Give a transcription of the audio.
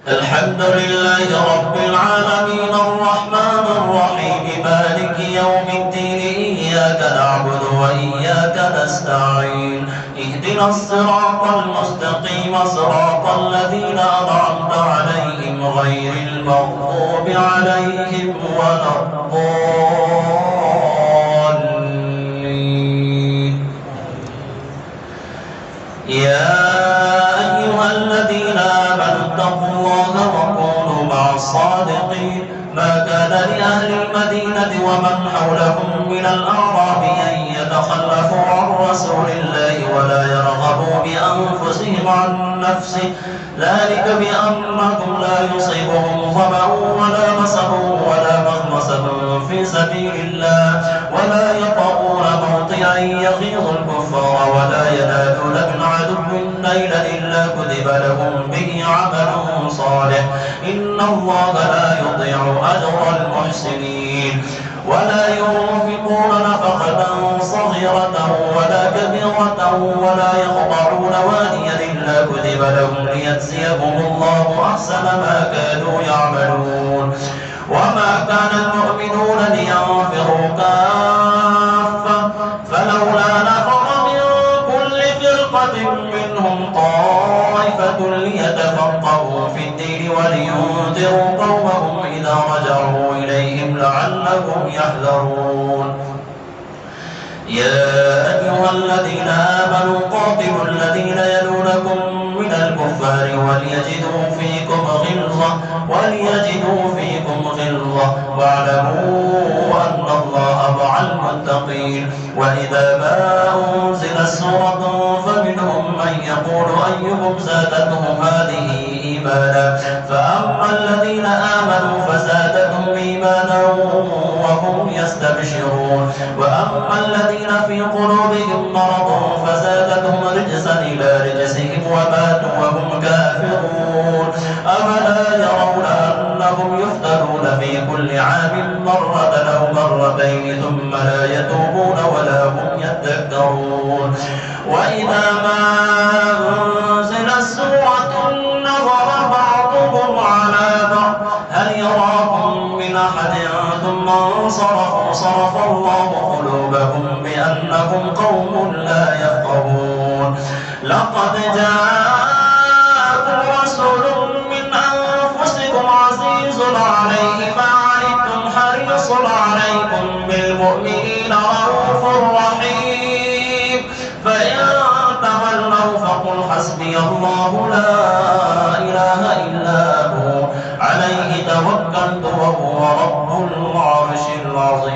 الحمد لله رب العالمين الرحمن الرحيم مالك يوم الدين إياك نعبد وإياك نستعين اهدنا الصراط المستقيم صراط الذين أنعمت عليهم غير المغضوب عليهم ولا الضالين. يا أيها الذين آمنوا اتقوا الله وكونوا مع الصادقين. ما كان لأهل المدينة ومن حولهم من الأعراب أن يتخلفوا عن رسول الله ولا يرغبوا بأنفسهم عن نفسه، ذلك بأنهم لا يصيبهم ظمأ ولا نصب ولا مغمصة في سبيل الله ولا يطؤون موطئا يغيظ الكفار ولا ينالون من عدو نيلا إلا كتب لهم به عمل صالح إن الله لا يضيع أجر المحسنين. ولا ينفقون نفقة صغيرة ولا كبيرة ولا يقطعون واديا إلا كتب لهم ليجزيهم الله أحسن ما كانوا يعملون. وما كان المؤمنون لينفروا كافة فلولا نفر من كل فرقة منهم طائفة ليتفقهوا في الدين ولينذروا قومهم إذا رجعوا إليهم لعلهم يحذرون. يا أيها الذين آمنوا قاتلوا الذين يلونكم من الكفار وليجدوا فيكم غلظة واعلموا أن الله مع المتقين. وإذا ما أنزلت سورة فمنهم من يقول أيكم زادته هذه إيمانا فأما الذين آمنوا فزادتهم إيمانا وهم يستبشرون وأما الذين في قلوبهم مرض فزادتهم رجسا إلى رجسهم وماتوا وهم كافرون. أفلا يرون أنهم يفتنون في كل عام مرة أو مرتين ثم لا يتوبون ولا هم يذكرون. وإذا ما أنزلت سورة نظر بعضهم على بعض هل يراكم من أحد ثم انصرفوا صرف الله قلوبهم بأنهم قوم لا يفقهون. لقد جاءكم رسول من أنفسكم عزيز عليه ما عنتم حريص عليكم بالمؤمنين رؤوف رحيم. فإن تولوا فقل حسبي الله لا إله إلا هو عليه توكلت وهو رب العرش العظيم.